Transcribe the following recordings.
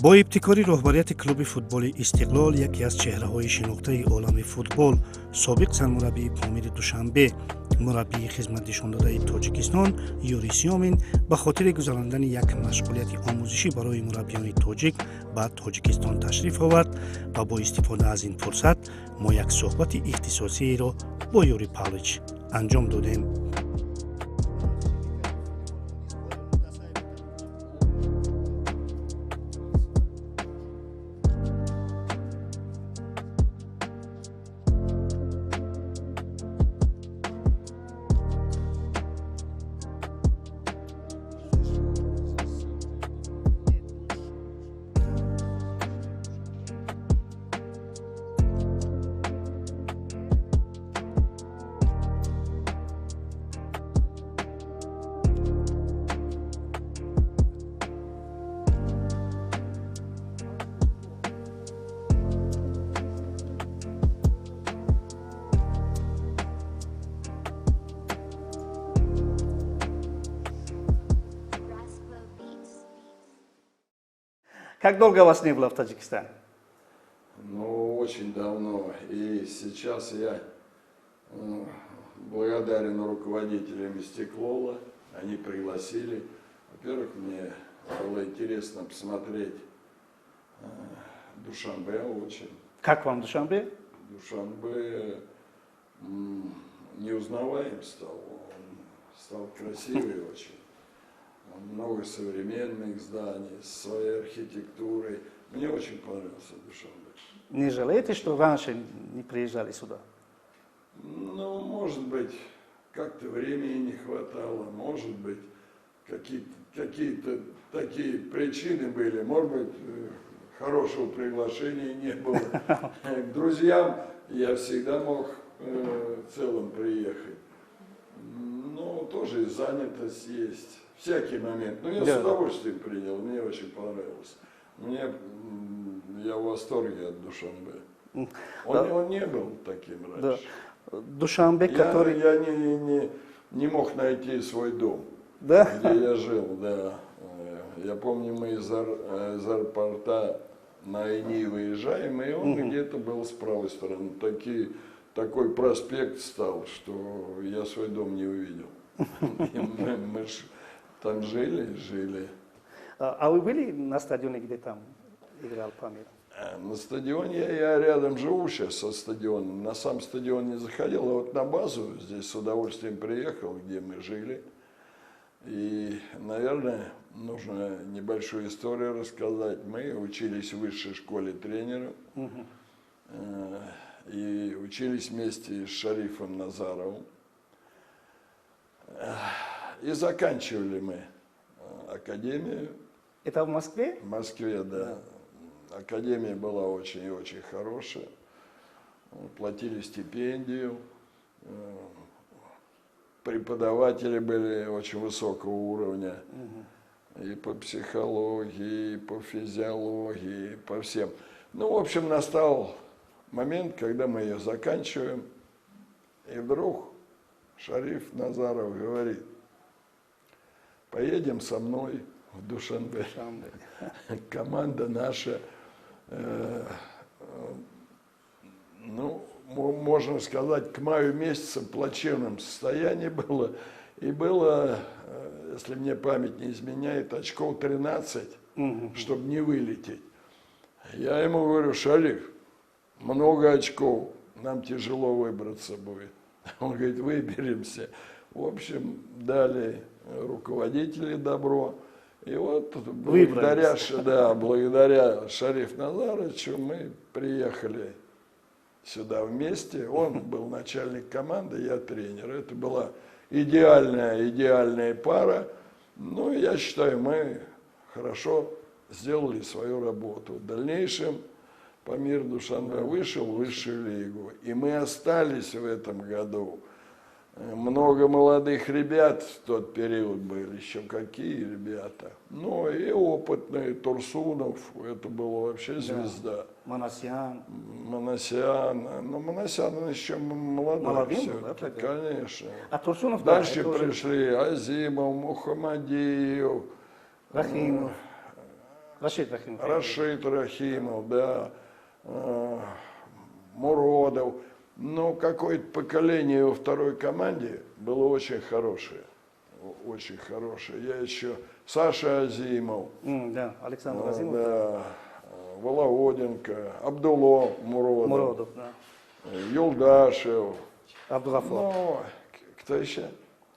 бо ибтикори роҳбарияти клуби футболи Истиқлол яке аз чеҳраҳои шинохтаи олами футбол собиқ сармураббии Помири Душанбе мураббии хизматнишондадаи Тоҷикистон Юрий Сёмин ба хотири гузарондани як машғулияти омӯзишӣ барои мураббиёни тоҷик ба Тоҷикистон ташриф овард ва бо истифода аз ин фурсат мо як суҳбати ихтисосиеро бо Юрий Павлович анҷом додем. Как долго вас не было в Таджикистане? Ну, очень давно. И сейчас я благодарен руководителям Истиклола. Они пригласили. Во-первых, мне было интересно посмотреть Душанбе очень. Как вам Душанбе? Душанбе неузнаваем стал. Он стал красивый очень. Много современных зданий, с своей архитектурой. Мне очень понравился Душанбе. Не жалеете, что раньше не приезжали сюда? Ну, может быть, как-то времени не хватало, может быть, какие-то такие причины были, может быть, хорошего приглашения не было. К друзьям я всегда мог в целом приехать. Ну, тоже и занятость есть. Всякий момент. Но я с удовольствием принял, мне очень понравилось. Я в восторге от Душанбе. Он не был таким раньше. Душанбе, который... Я не мог найти свой дом, да? Где я жил, да. Я помню, мы из аэропорта на Ини выезжаем, и он где-то был с правой стороны. Такой проспект стал, что я свой дом не увидел. Мы там жили. А вы были на стадионе, где там играл Памир? На стадионе я рядом живу сейчас со стадионом. На сам стадион не заходил, а вот на базу здесь с удовольствием приехал, где мы жили. И, наверное, нужно небольшую историю рассказать. Мы учились в высшей школе тренеров. И учились вместе с Шарифом Назаровым. И заканчивали мы академию. Это в Москве? В Москве, да. Академия была очень и очень хорошая. Платили стипендию. Преподаватели были очень высокого уровня. И по психологии, и по физиологии, и по всем. Ну, в общем, настал момент, когда мы ее заканчиваем. И вдруг Шариф Назаров говорит: поедем со мной в Душанбе. Команда наша, ну, можно сказать, к маю месяца в плачевном состоянии было. И было, если мне память не изменяет, очков 13, чтобы не вылететь. Я ему говорю: Шариф, много очков, нам тяжело выбраться будет. Он говорит: выберемся. В общем, дали руководители добро. И вот благодаря Шарифу Назаровичу мы приехали сюда вместе. Он был начальник команды, я тренер. Это была идеальная пара. Ну, я считаю, мы хорошо сделали свою работу. В дальнейшем Памир Душанбе вышел в высшую лигу. И мы остались в этом году. Много молодых ребят в тот период были, еще какие ребята. Ну и опытные, Турсунов, это была вообще звезда. Манасян. Ну Манасян он еще молодой. Молодым, да, конечно. А Турсунов... Дальше пришли Азимов, Мухаммадиев, Рахимов. Рашид Рахимов. Рашид Рахимов, да, Муродов. Но какое-то поколение во второй команде было очень хорошее. Очень хорошее. Я еще... Саша Азимов. Да, Александр Азимов. Да, Воловоденко, Абдулло Муродов. Муродов, да. Юлдашев. Абдугафор. Ну, кто еще?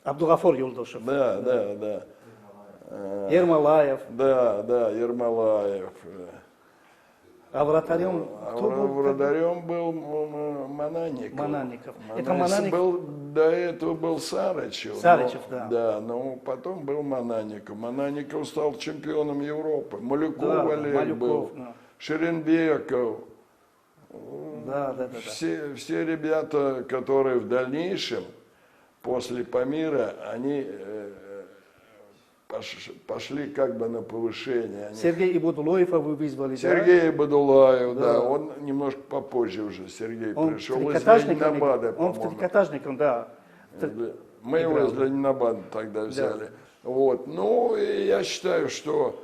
Абдугафор Юлдашев. Да. Ермолаев. Да, Ермолаев. А вратарем кто был? Вратарем был Мананников. Мананников. Это Мананников. Был, до этого был Сарычев. Сарычев, да. Да, но потом был Мананников. Мананников стал чемпионом Европы. Малюков Олег был. Да. Шеренбеков. Да. Все ребята, которые в дальнейшем, после Памира, они пошли как бы на повышение. Сергей Ибудулоева вы вызвали, Сергей Бадулаев, да. да, он немножко попозже уже, Сергей Он пришел из трикотажником, Ленинабада, он в по-моему. трикотажником, да. Мы его из Ленинабада тогда взяли. Вот. Ну, и я считаю, что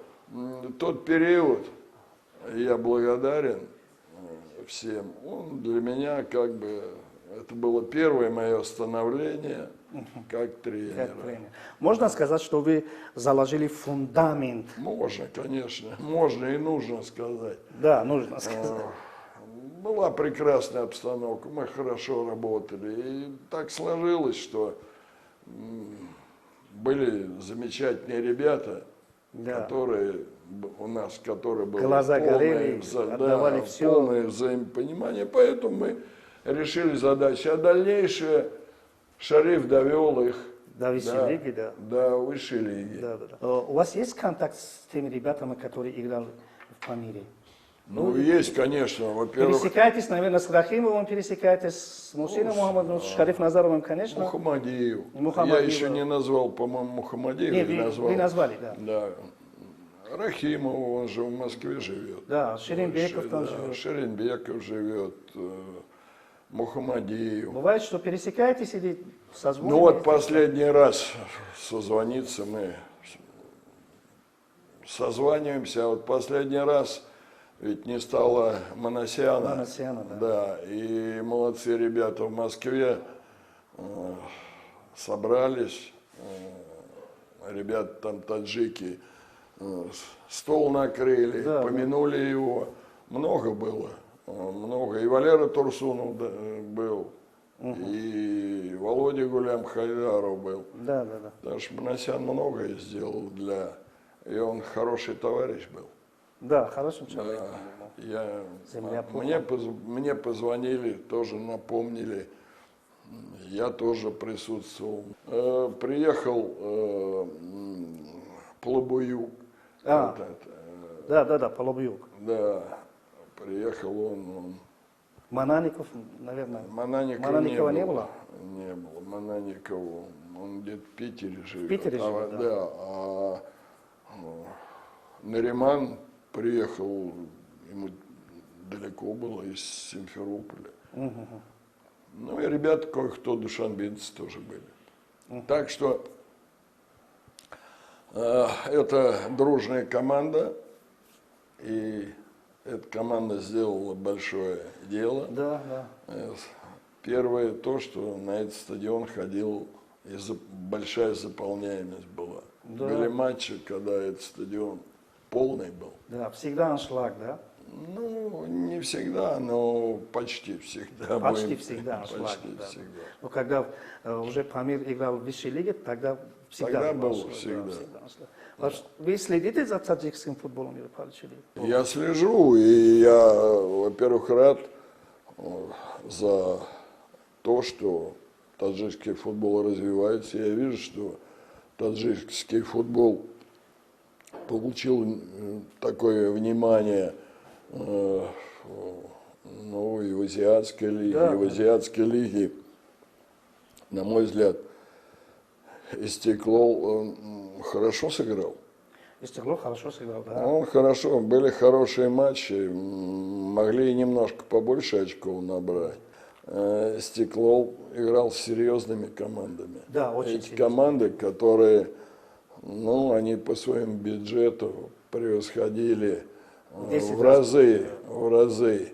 тот период, я благодарен всем, он для меня как бы, это было первое мое становление как тренера. Можно сказать, что вы заложили фундамент? Можно, конечно, можно и нужно сказать. Да, нужно сказать. Была прекрасная обстановка, мы хорошо работали. И так сложилось, что были замечательные ребята, которые у нас, которые были глаза горели, отдавали все. полное взаимопонимание. Поэтому мы решили задачу. А дальнейшее Шариф довел их до высшей лиги, да. До высшей лиги. Да. У вас есть контакт с теми ребятами, которые играли в Памире? Ну, есть, конечно. Во-первых, пересекаетесь, наверное, с Рахимовым, пересекаетесь с Мусином Мухаммадовым, с Шариф Назаровым, конечно. Мухаммадиев. Я еще не назвал, по-моему, Мухаммадиев. Нет, вы назвали, да. Да. Рахимов, он же в Москве живет. Да, Шеренбеков там живет. Шеренбеков живет. Мухаммадиев. Бывает, что пересекаетесь или созвонитесь? Ну вот последний раз созвониться мы созваниваемся, а вот последний раз ведь не стало Манасяна. Манасяна, да. Да, и молодцы ребята в Москве собрались, ребята там таджики, стол накрыли, да, помянули его. Много было. Много. И Валера Турсунов был, и Володя Гулям Хайдаров был. Да. Потому что Манасян многое сделал для... И он хороший товарищ был. Да, хорошим человеком. Мне позвонили, тоже напомнили. Я тоже присутствовал. Приехал Полобуюк. Да, Полобуюк. Да. Приехал он. Мананников, наверное. Мананникова не было? Не было. Мананникову. Он где-то в Питере живет. В Питере живет, да. А Нариман приехал, ему далеко было, из Симферополя. Ну и ребята, кое-кто душанбинцы тоже были. Так что это дружная команда, и эта команда сделала большое дело. Да. Первое то, что на этот стадион ходил, большая заполняемость была. Да. Были матчи, когда этот стадион полный был. Да, всегда аншлаг, да? Ну, не всегда, но почти всегда. Почти всегда аншлаг, Почти да. всегда. Но когда уже Памир играл в высшей лиге, тогда всегда был аншлаг, всегда. аншлаг. Вы следите за таджикским футболом или Палчили? Я слежу, и я, во-первых, рад за то, что таджикский футбол развивается. Я вижу, что таджикский футбол получил такое внимание, ну, и в азиатской лиге, Да. и в азиатской лиге, на мой взгляд, Истеклол хорошо сыграл. Истеклол хорошо сыграл, да. Он хорошо, были хорошие матчи, могли немножко побольше очков набрать. Стеклол играл с серьезными командами. Да, очень Эти серьезно. команды, которые, ну, они по своему бюджету превосходили 10 в разы.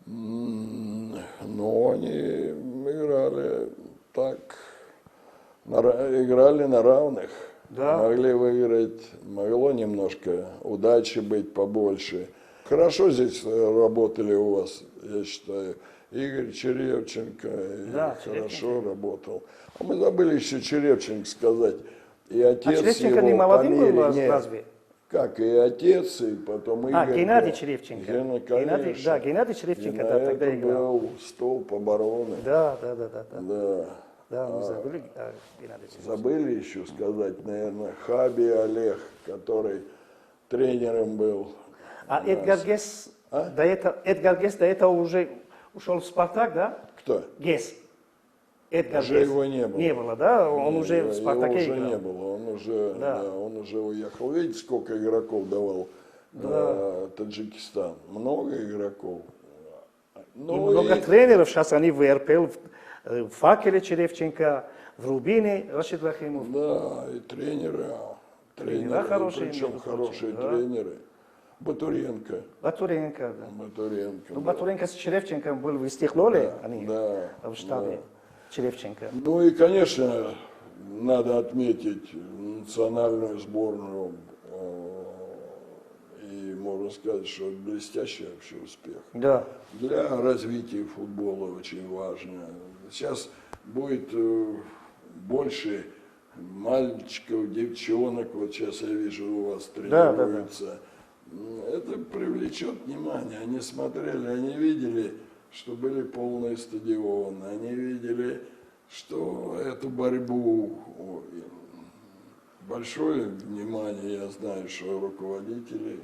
Но они играли так, играли на равных. Да. Могли выиграть, могло немножко удачи быть побольше. Хорошо здесь работали у вас, я считаю. Игорь Черевченко Да, хорошо работал. А мы забыли еще Черевченко сказать. И отец Черевченко его не молодым был, фамилия, нет, разве? как и отец, и потом Игорь. Геннадий Черевченко. Геннадий, Да, Геннадий Черевченко, и да, на тогда это играл. был столб обороны. Да. Да. Да, мы забыли Геннадий Черевченко. Забыли еще сказать, наверное, Хаби Олег, который тренером был. А Эдгар Гесс, Эдгар Гесс до этого уже ушел в «Спартак», да? Кто? Гесс. Эдгар Уже Гесс. его не было. Не было, да? Он уже в «Спартаке» его уже играл. не было, он уже уехал. Видите, сколько игроков давал Таджикистан? Много игроков. И много тренеров сейчас они в РПЛ, в «Факеле» Черевченко, в «Рубине» Рашид Рахимов. Да, и тренеры хорошие, причем между прочим, хорошие да. тренеры. Батуренко. Батуренко, да. Батуренко. Ну, Батуренко с Черевченко был в «Истеклоле», они да, в штабе Черевченко. Ну и, конечно, надо отметить национальную сборную. И можно сказать, что это блестящий вообще успех. Да. Для развития футбола очень важно. Сейчас будет больше мальчиков, девчонок. Вот сейчас я вижу, у вас тренируются. Это привлечет внимание. Они смотрели, они видели, что были полные стадионы. Они видели, что эту борьбу, большое внимание, я знаю, что руководители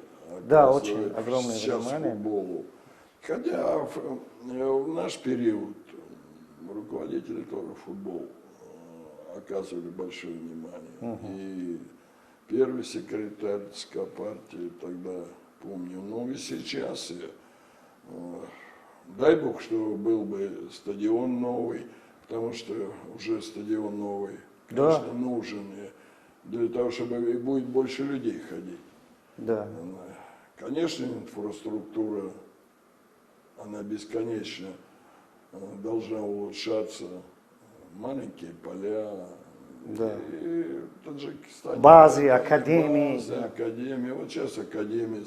очень огромное сейчас внимание. Футболу. Хотя в наш период руководители тоже футбол оказывали большое внимание. И первый секретарь ЦК партии тогда, помню, ну и сейчас. Дай бог, что был бы стадион новый, потому что уже стадион новый, конечно, нужен для того, чтобы будет больше людей ходить. Да. Конечно, инфраструктура, она бесконечно должна улучшаться. Маленькие поля. Да. И в Таджикистане Базы, академии. Академии. Вот сейчас академии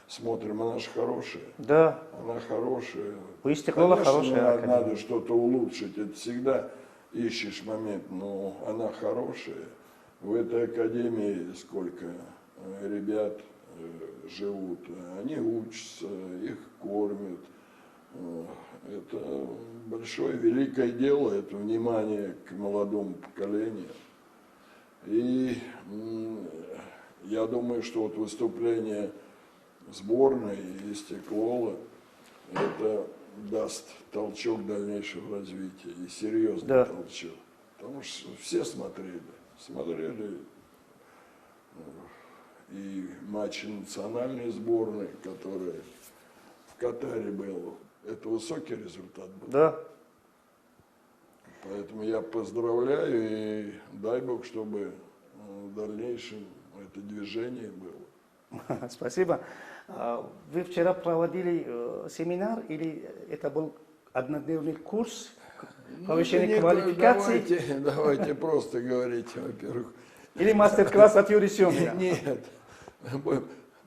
смотрим, она же хорошая. Да. Она хорошая. У Истеклола хорошая академия. Надо что-то улучшить. Это всегда ищешь момент, но она хорошая. В этой академии сколько ребят живут, они учатся, их кормят. Это большое, великое дело, это внимание к молодому поколению. И я думаю, что вот выступление сборной Истеклола, это даст толчок дальнейшего развития, и серьезный толчок. Потому что все смотрели и матчи национальной сборной, которые в Катаре был. Это высокий результат был. Да. Поэтому я поздравляю и дай бог, чтобы в дальнейшем это движение было. Спасибо. Вы вчера проводили семинар или это был однодневный курс повышения квалификации? Давайте просто говорите, во-первых. Или мастер-класс от Юрия Семина? Нет,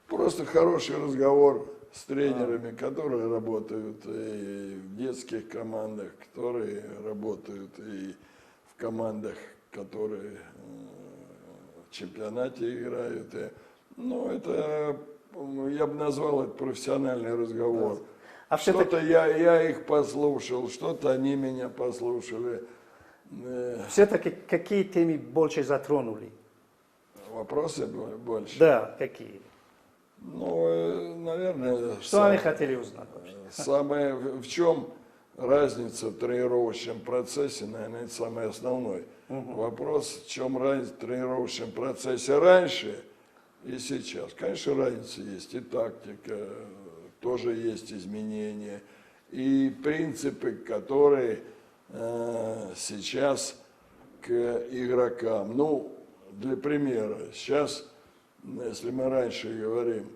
просто хороший разговор с тренерами, которые работают и в детских командах, которые работают и в командах, которые в чемпионате играют. Ну, это, я бы назвал это профессиональный разговор. А что-то я их послушал, что-то они меня послушали. Все-таки какие темы больше затронули? Вопросы больше? Да, какие? Ну, наверное... Что они хотели узнать? Самое, в чем разница в тренировочном процессе, наверное, это самый основной вопрос. В чем разница в тренировочном процессе раньше и сейчас? Конечно, разница есть, и тактика, тоже есть изменения, и принципы, которые сейчас к игрокам. Ну, для примера, сейчас если мы раньше говорим,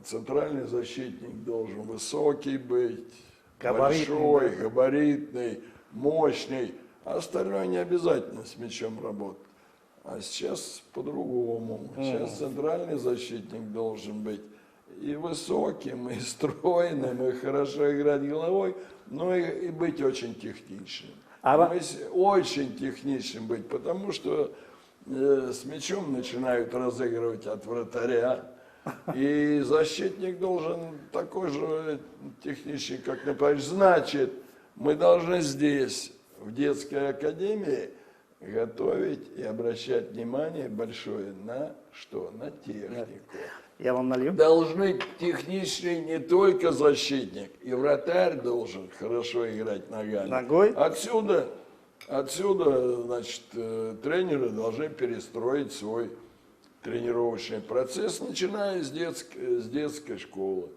центральный защитник должен высокий быть, Габаритный, большой, да. габаритный, мощный, а остальное не обязательно с мячом работать. А сейчас по-другому. Сейчас центральный защитник должен быть и высоким, и стройным, и хорошо играть головой, но и быть очень техничным. Очень техничным быть, потому что с мячом начинают разыгрывать от вратаря. И защитник должен такой же техничный, как например. Значит, мы должны здесь, в детской академии, готовить и обращать внимание большое на что? На технику. Я вам налью. Должны техничный не только защитник, и вратарь должен хорошо играть ногами. Ногой? Отсюда, значит, тренеры должны перестроить свой тренировочный процесс, начиная с детской школы.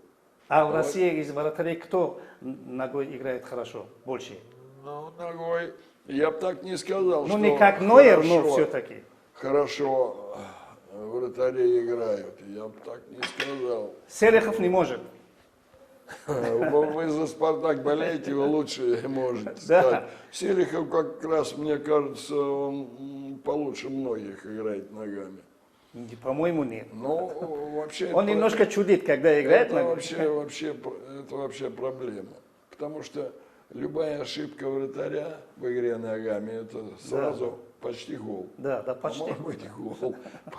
А в России из вратарей кто ногой играет хорошо? Больше? Ну, ногой, я бы так не сказал, Ну, что не как Нойер, но хорошо, все-таки. хорошо вратари играют. Я бы так не сказал. Селихов не может. Вы за «Спартак» болеете, вы лучше можете сказать. Селихов как раз, мне кажется, он получше многих играет ногами. По-моему, нет. Ну, вообще... Он немножко чудит, когда играет это ногой. вообще проблема. Потому что любая ошибка вратаря в игре ногами, это сразу почти гол. Да, почти. Может быть гол.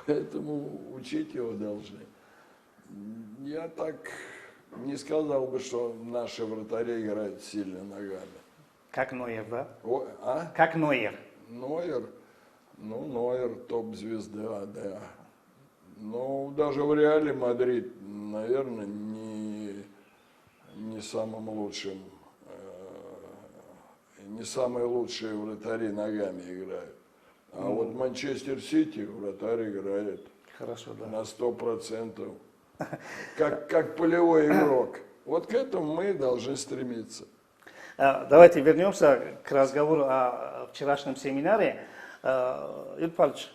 Поэтому учить его должны. Я так не сказал бы, что наши вратари играют сильно ногами. Как Нойер, да? А? Как Нойер. Нойер? Ну, Нойер топ-звезда, да. Но даже в Реале Мадрид, наверное, не самым лучшим, не самые лучшие вратари ногами играют. А вот Манчестер Сити вратарь играет Хорошо, да. на 100%, как полевой игрок. Вот к этому мы должны стремиться. Давайте вернемся к разговору о вчерашнем семинаре. Юрий Павлович,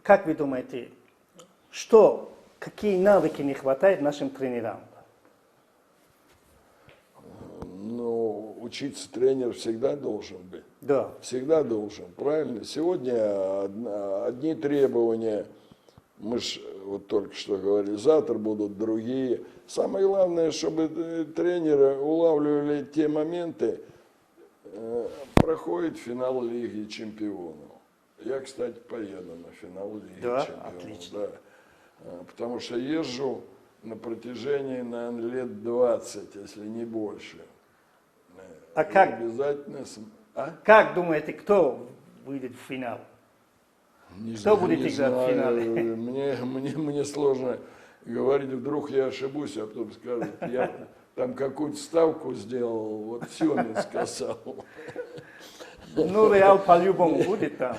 как вы думаете, какие навыки не хватает нашим тренерам? Ну, учиться тренер всегда должен быть. Да. Всегда должен, правильно? Сегодня одни требования, мы же вот только что говорили, завтра будут другие. Самое главное, чтобы тренеры улавливали те моменты, проходит финал Лиги Чемпионов. Я, кстати, поеду на финал Лиги Чемпионов. Отлично. Да. Потому что езжу на протяжении, наверное, лет 20, если не больше. А как? Обязательно... Как думаете, кто выйдет в финал? Кто будет играть в финале? Мне сложно говорить, вдруг я ошибусь, а потом скажут, я там какую-то ставку сделал, вот Семин сказал. Ну, Реал по-любому будет там.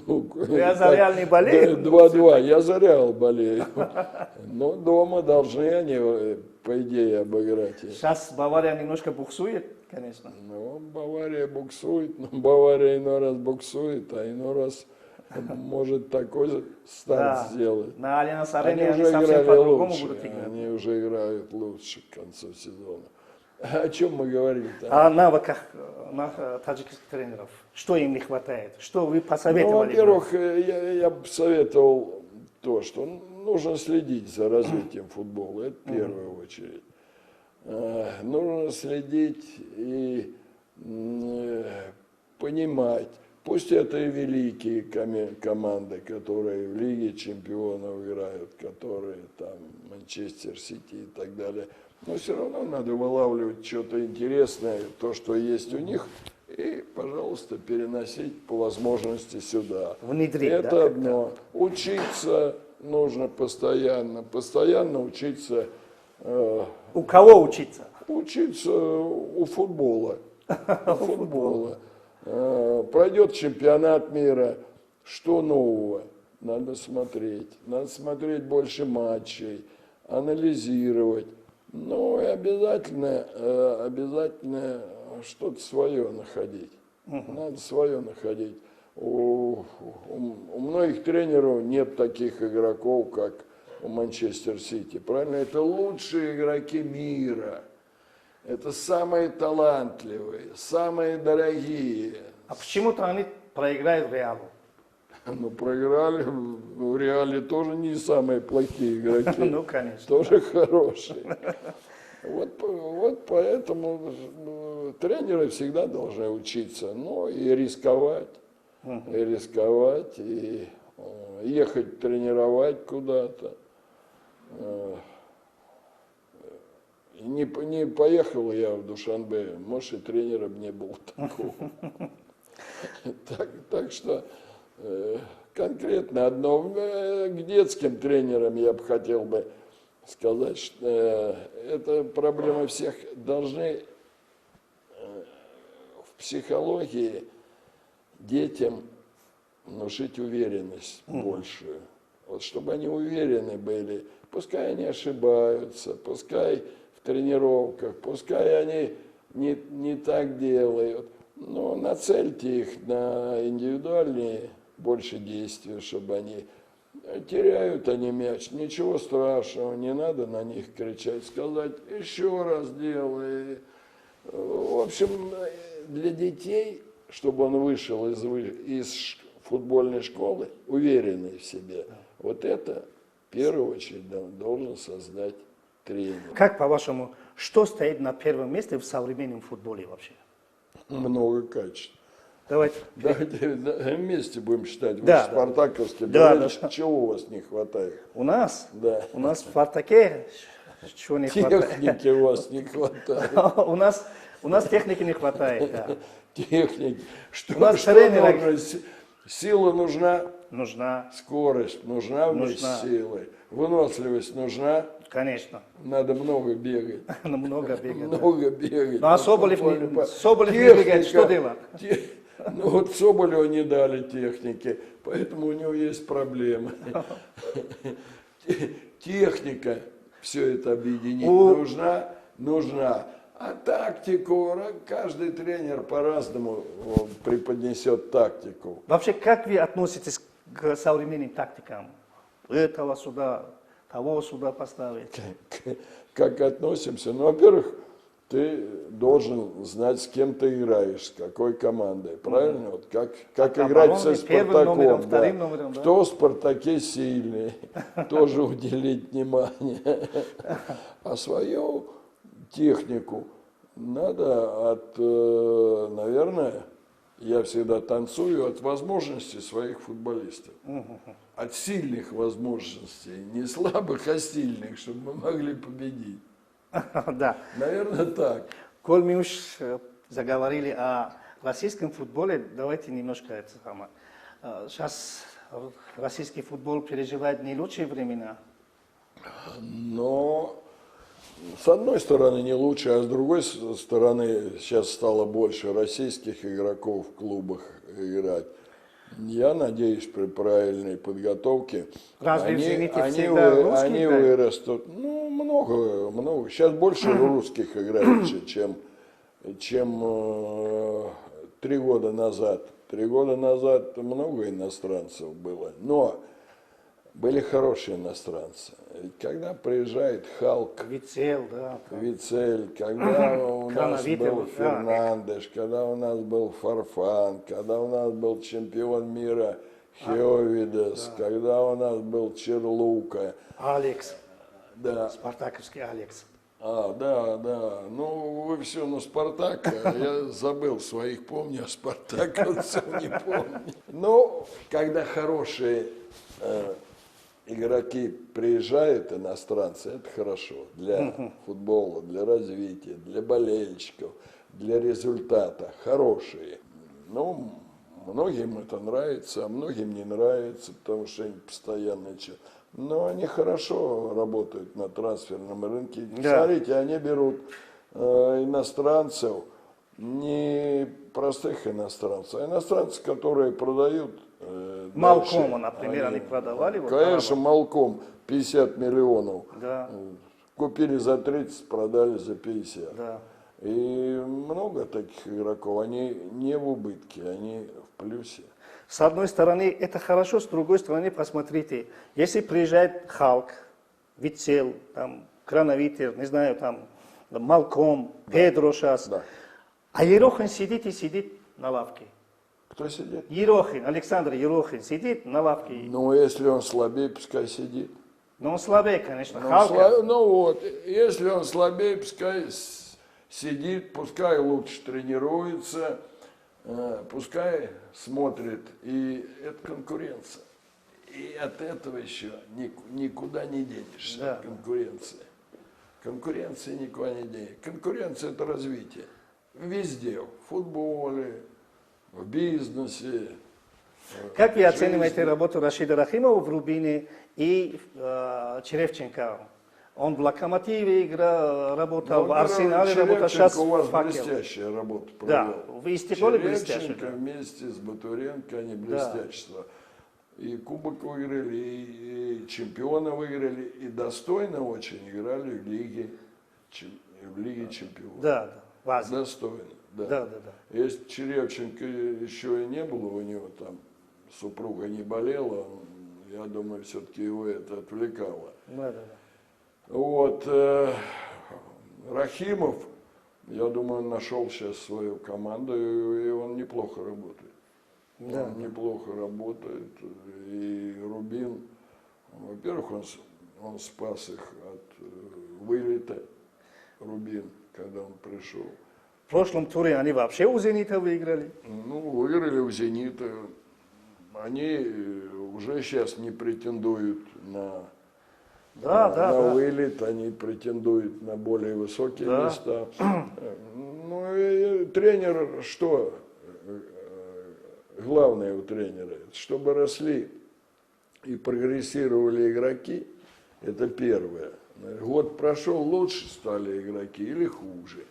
Ну, Я за Реал не болею. 2-2, я за Реал болею. Но дома должны они, по идее, обыграть. Сейчас Бавария немножко буксует, конечно. Ну, Бавария буксует, но Бавария иной раз буксует, а иной раз может такой старт сделать. На Альянс Они Арене они уже совсем играли по-другому лучше, будут играть. они уже играют лучше к концу сезона. О чем мы говорили-то? О навыках таджикских тренеров. Что им не хватает? Что вы посоветовали? Ну, во-первых, я бы советовал то, что нужно следить за развитием футбола, это в первую очередь. Нужно следить и понимать, пусть это и великие команды, которые в Лиге Чемпионов играют, которые там Манчестер Сити и так далее, но все равно надо вылавливать что-то интересное, то, что есть у них, и, пожалуйста, переносить по возможности сюда. Внедрить, это да, одно. Учиться нужно постоянно учиться. У кого учиться? Учиться у футбола. У футбола. Пройдет чемпионат мира, что нового? Надо смотреть больше матчей, анализировать. Ну и обязательно что-то свое находить. Надо свое находить. У у многих тренеров нет таких игроков, как у Манчестер Сити. Правильно? Это лучшие игроки мира. Это самые талантливые, самые дорогие. А почему-то они проиграют Реалу. Ну, проиграли, в Реале тоже не самые плохие игроки. Ну, конечно. Тоже хорошие. Вот поэтому тренеры всегда должны учиться, ну и рисковать, и ехать тренировать куда-то. Не поехал я в Душанбе, может, и тренером не был такого. Так что конкретно одно, к детским тренерам я бы хотел бы сказать, что это проблема всех. Должны в психологии детям внушить уверенность большую. Вот чтобы они уверены были, пускай они ошибаются, пускай в тренировках, пускай они не так делают, но нацельте их на индивидуальные больше действия, чтобы они теряют они мяч, ничего страшного, не надо на них кричать, сказать еще раз делай. В общем, для детей, чтобы он вышел из футбольной школы уверенный в себе, вот это в первую очередь должен создать тренер. Как, по-вашему, что стоит на первом месте в современном футболе вообще? Много качеств. Давайте. Давайте вместе будем считать. Вы Да, спартаковские, да. чего у вас не хватает? У нас? Да. У нас в «Спартаке» чего не хватает? Техники у вас не хватает. У нас техники не хватает, да. Техники. У нас что тренера- нужно? Сила нужна, Нужна, скорость нужна вместе с силой, выносливость нужна, конечно. надо много бегать. Много бегать. да. Много бегать. Ну а Соболев не бегает, что делать? Ну вот Соболеву не дали техники, поэтому у него есть проблемы. Техника все это объединить нужна. А тактику каждый тренер по-разному преподнесет тактику. Вообще, как вы относитесь к современным тактикам? Этого сюда, того сюда поставить. Как относимся? Ну, во-первых, ты должен знать, с кем ты играешь, с какой командой, правильно? Вот как играть со первым номером, Спартаком. вторым номером, да. Кто в Спартаке сильный, тоже уделить внимание. А свою технику надо наверное, я всегда танцую от возможностей своих футболистов. От сильных возможностей, не слабых, а сильных, чтобы мы могли победить. Да. Наверное, так. Коль мы уж заговорили о российском футболе, давайте немножко это самое. Сейчас российский футбол переживает не лучшие времена. Но с одной стороны не лучше, а с другой стороны сейчас стало больше российских игроков в клубах играть. Я надеюсь, при правильной подготовке Разве в «Зените» они всегда русские они играют? вырастут. Ну, много. Сейчас больше русских играет, чем 3 года назад. 3 года назад много иностранцев было, но были хорошие иностранцы. Ведь когда приезжает Халк, Вицел, да. Вицель, когда у нас Крановитый, был да. Фернандеш, когда у нас был Фарфан, когда у нас был чемпион мира Хеовидес, когда у нас был Черлука. Алекс, Да. спартаковский Алекс. Да. Ну, вы все, Спартак, я забыл своих, помню, а спартаковцев не помню. Ну, когда хорошие игроки приезжают, иностранцы, это хорошо для футбола, для развития, для болельщиков, для результата. Хорошие. Ну, многим это нравится, а многим не нравится, потому что они постоянно но они хорошо работают на трансферном рынке. Да. Смотрите, они берут иностранцев, не простых иностранцев, а иностранцев, которые продают Малкома, например, они продавали. Вот, конечно, Малком 50 миллионов. Да. Купили за 30, продали за 50. Да. И много таких игроков, они не в убытке, они в плюсе. С одной стороны, это хорошо, с другой стороны, посмотрите, если приезжает Халк, Вицел, там, Крановитер, не знаю, там, Малком, Педро сейчас, Да. а Ерохин сидит и сидит на лавке. Кто сидит? Ерохин, Александр Ерохин сидит на лавке. Ну, если он слабее, пускай сидит. Но он слабее, конечно, Ну, Халка. ну вот, если он слабее, пускай сидит, пускай лучше тренируется, пускай смотрит. И это конкуренция. И от этого еще никуда не денешься, Да. от конкуренции. Конкуренция никуда не денешься. Конкуренция – это развитие. Везде, в футболе, в бизнесе. Как вы в оцениваете жизни. работу Рашида Рахимова в Рубине и Черевченко? Он в Локомотиве играл, работал, в Арсенале работал, сейчас у вас в Факел. блестящая работа Да, провел. в Истеклоле блестяще. Черевченко Да. вместе с Батуренко, они Да. блестящие. И кубок выиграли, и чемпиона выиграли, и достойно очень играли в Лиге Чемпионов. Да, да, в Азии. Достойно, да. Да, да, да. Если Черевченко еще и не было у него, там супруга не болела, я думаю, все-таки его это отвлекало. Да, да, да. Вот, Рахимов, я думаю, нашел сейчас свою команду, и он неплохо работает. Да. Он неплохо работает. И Рубин, во-первых, он спас их от вылета, Рубин, когда он пришел. В прошлом туре они вообще у «Зенита» выиграли. Ну, выиграли у «Зенита». Они уже сейчас не претендуют на вылет, они претендуют на более высокие Да. места. Ну, и тренер что? Главное у тренера, чтобы росли и прогрессировали игроки, это первое. Год прошел, лучше стали игроки или хуже.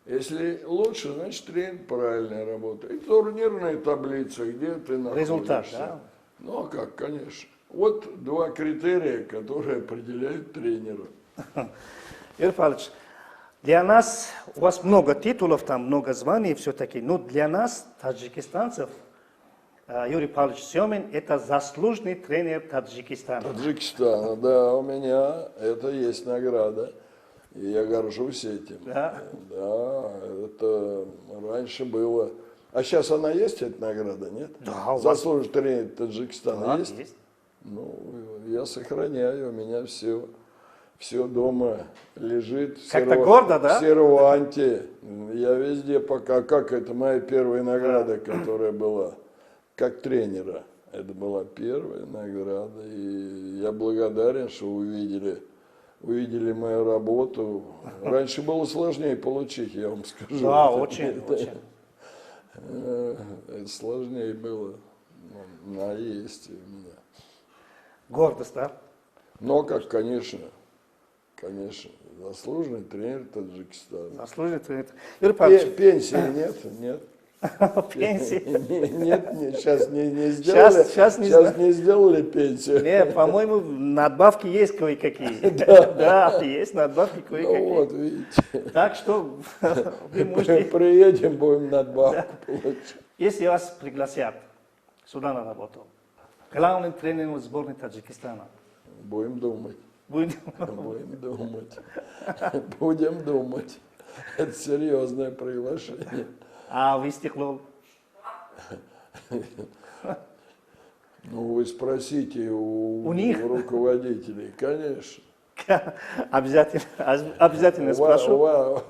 Если лучше, значит тренер правильно работает. И турнирная таблица, где ты находишься. Результат, да? Ну а как, конечно. Вот два критерия, которые определяют тренера. Юрий Павлович, для нас, у вас много титулов, там много званий все-таки, но для нас, таджикистанцев, Юрий Павлович Семин – это заслуженный тренер Таджикистана. Таджикистана, да, у меня это есть награда. И я горжусь этим. Да. Да, это раньше было. А сейчас она есть, эта награда, нет? Да, у вас- Заслуженный тренер Таджикистана Да, есть? есть. Ну, я сохраняю, у меня все дома лежит. в Как-то серва- гордо, да? В серванте. Я везде пока, как это моя первая награда, которая была, как тренера. Это была первая награда, и я благодарен, что увидели мою работу. Раньше было сложнее получить, я вам скажу. Да, очень, очень. Это сложнее было. Ну, есть у меня. Гордость, да? Но, как, конечно, заслуженный тренер Таджикистана. Заслуженный тренер. Юрий Павлович, Пенсии нет, нет. пенсии. Нет, сейчас не сделали. Сейчас не Сейчас не сделали пенсию. Не, по-моему, надбавки есть кое-какие. Да, есть надбавки Ну кое-какие. вот, видите. Так что вы можете, Приедем, будем надбавку получать. если вас пригласят сюда на работу, главным тренером сборной Таджикистана, Будем думать. будет Будем думать. Будем думать. Это серьезное приглашение. а в Истеклол? Ну, вы спросите у них? руководителей, конечно. Обязательно спрошу.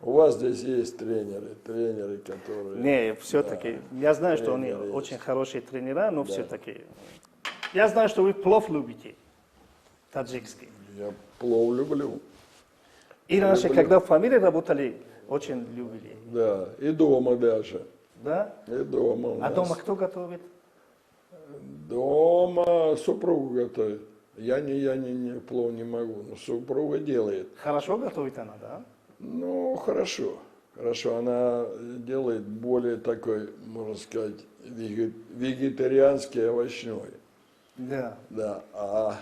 У вас здесь есть тренеры, которые... Не, все-таки, я знаю, что они тренеры есть. очень хорошие тренера, но все-таки, я знаю, что вы плов любите, таджикский. Я плов люблю. И раньше, Люблю. когда в фамилии работали, очень любили. Да, и дома даже. Да? И дома у А нас. дома кто готовит? Дома супруга готовит. Я не плов не могу, но супруга делает. Хорошо готовит она, да? Ну, хорошо. Хорошо, она делает более такой, можно сказать, вегетарианский, овощной. Да. Да, а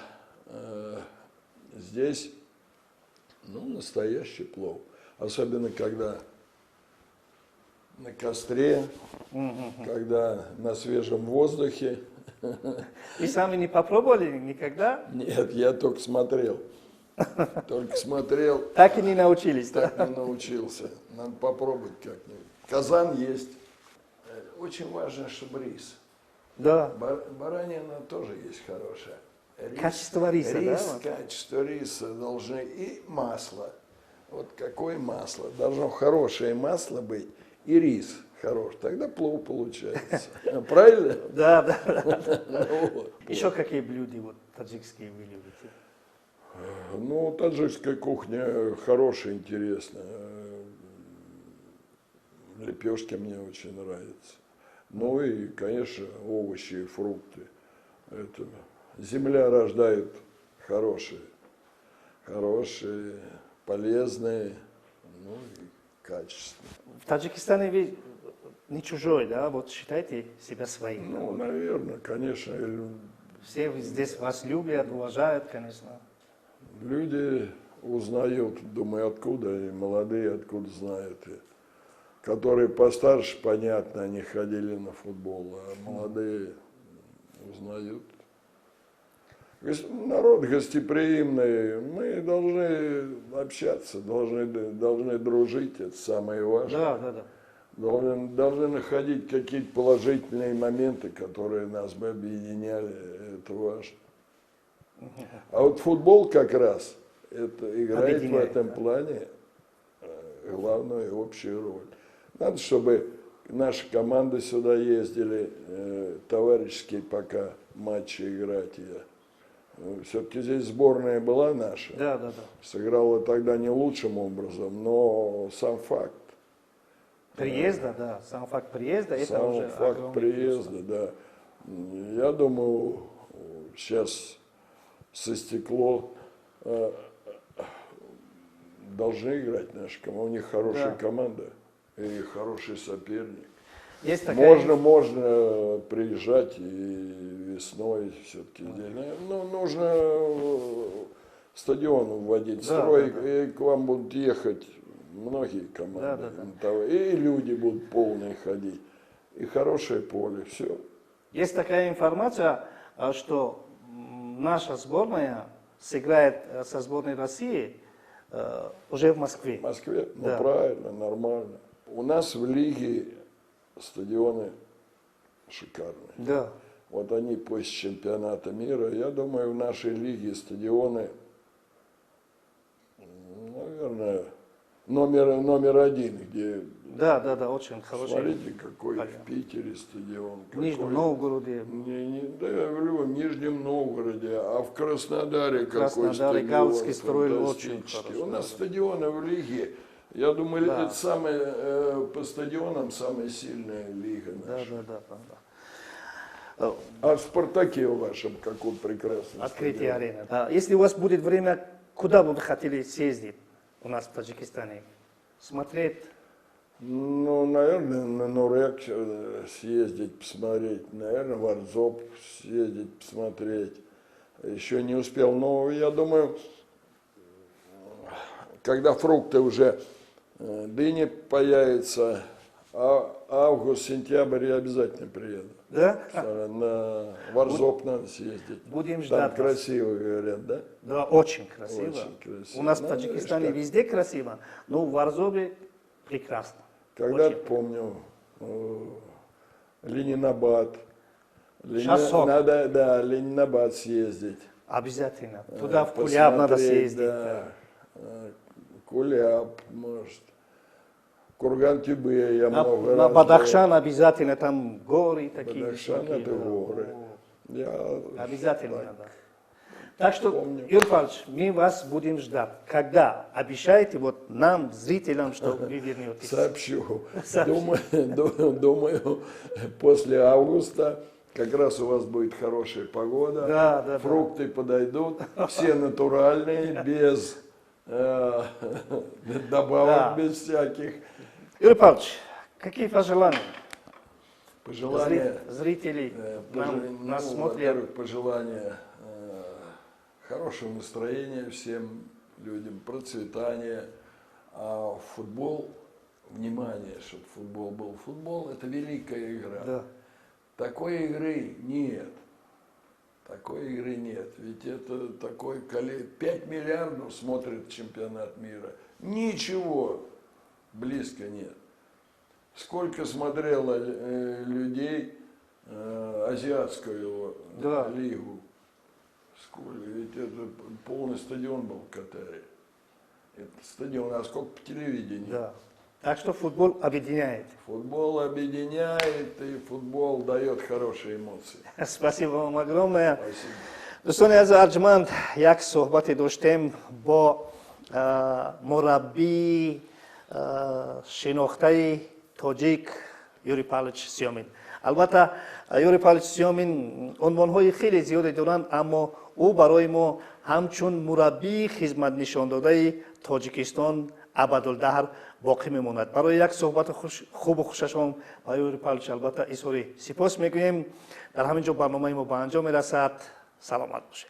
здесь, ну, настоящий плов. Особенно, когда на костре, когда на свежем воздухе. И сами не попробовали никогда? Нет, я только смотрел. Только смотрел, Так и не научились, да? так не научился. Надо попробовать как-нибудь. Казан есть. Очень важно, чтобы рис. Да. Баранина тоже есть хорошая. Качество риса, рис, да? качество риса должны и масло. Вот какое масло? Должно хорошее масло быть и рис хорош. Тогда плов получается. Правильно? Да, да. Вот. Еще какие блюда вот таджикские вы любите? Ну, таджикская кухня хорошая, интересная. Лепешки мне очень нравятся. Ну и, конечно, овощи и фрукты. Это земля рождает хорошие, полезные, ну и качественные. В Таджикистане вы не чужой, да? Вот считайте себя своим. Ну, наверное, конечно, Все здесь вас любят, уважают, конечно. люди узнают, думаю, откуда, и молодые откуда знают. И которые постарше, понятно, они ходили на футбол, а молодые узнают. Народ гостеприимный, мы должны общаться, должны дружить, это самое важное. Да, да, да. Должны находить какие-то положительные моменты, которые нас бы объединяли, это важно. А вот футбол как раз это играет Объединяет, в этом да. плане главную общую роль. Надо, чтобы наши команды сюда ездили, товарищеские пока матчи играть. Все-таки здесь сборная была наша, Да, да, да. сыграла тогда не лучшим образом, но сам факт. Приезда, да. Сам факт приезда, это Сам уже факт огромный приезда, да. Я думаю, сейчас со стекло должны играть наши команды. У них хорошая Да. команда и хороший соперник. плюс. Есть такая... Можно приезжать и весной все-таки. Ну, нужно стадион вводить, Да, строить, да, да. и к вам будут ехать многие команды. Да, да, И люди будут полные ходить. И хорошее поле, все. Есть такая информация, что наша сборная сыграет со сборной России уже в Москве. В Москве? Ну, Да. правильно, нормально. У нас в лиге стадионы шикарные. Да. Вот они после чемпионата мира, я думаю, в нашей лиге стадионы, наверное, номер один, где... Да, да, да, очень хороший. Смотрите, какой Понятно. в Питере стадион. В Нижнем Новгороде. Да, в любом Нижнем Новгороде, а в Краснодаре какой Краснодаре стадион. Галский строили очень фантастический. хорошо, У нас да. стадионы в лиге, я думаю, Да. это самая, по стадионам самая сильная лига Да, наша. да, да, да, да. А в «Спартаке» вашем какой прекрасный Открытие стадион. арены. Если у вас будет время, куда бы вы хотели съездить у нас в Таджикистане? Смотреть? Ну, наверное, на Нурек съездить, посмотреть. Наверное, в Арзоп съездить, посмотреть. Еще не успел, но я думаю, когда фрукты уже, дыни появятся, август, сентябрь я обязательно приеду. Да? В Арзоп надо съездить. Будем Там ждать вас. красиво, говорят, да? Да, очень красиво. Очень красиво. У нас в Ну, Таджикистане видишь, как. везде красиво, но в Арзобе прекрасно. Когда-то, Очень. помню, Ленинабад. Шассок. Надо, да, Ленинабад съездить. Обязательно. Туда в Куляб надо Посмотреть, съездить. Да. Куляб, может. Курган-Тюбе я много На раз Бадахшан обязательно, там горы был. такие Бадахшан высокие. это да. горы. Я Обязательно так надо. Так что, помню. Юрий Павлович, мы вас будем ждать. Когда? Обещайте вот нам, зрителям, что вы вернетесь. сообщу. Сообщите. Думаю, после августа как раз у вас будет хорошая погода. Да, да, фрукты подойдут, все натуральные, без добавок, Да. без всяких. Юрий Павлович, какие пожелания? Пожелания. Зрители нас смотрят. Во-первых, пожелания хорошего настроения всем людям, процветания. А футбол внимание, чтобы футбол был. Футбол – это великая игра. Да. Такой игры нет. Такой игры нет. Ведь это такой 5 миллиардов смотрит чемпионат мира. Ничего близко нет. Сколько смотрело людей азиатскую Да. лигу. Сколько? Ведь это полный стадион был в Катаре. Это стадион, а сколько по телевидению? Да. Так что футбол объединяет. Футбол объединяет, и футбол дает хорошие эмоции. Спасибо вам огромное. Спасибо. دوستان از ارجمند یک صحبت داشتیم با مربی شناخته تاجیک یوری پالچ سیامین. البته یوری پالچ سیامین عنوانهای خیلی زیادی دارند، اما او برای ما همچون مربی خدمت نشان داده تاجیکستان ابدالدهر باقی میماند. برای یک صحبت خوب و خوششان با یوری پالچ البته اظهار سپاس میگوییم. در همین جا برنامه ما به انجام میرسد. سلامت باشید.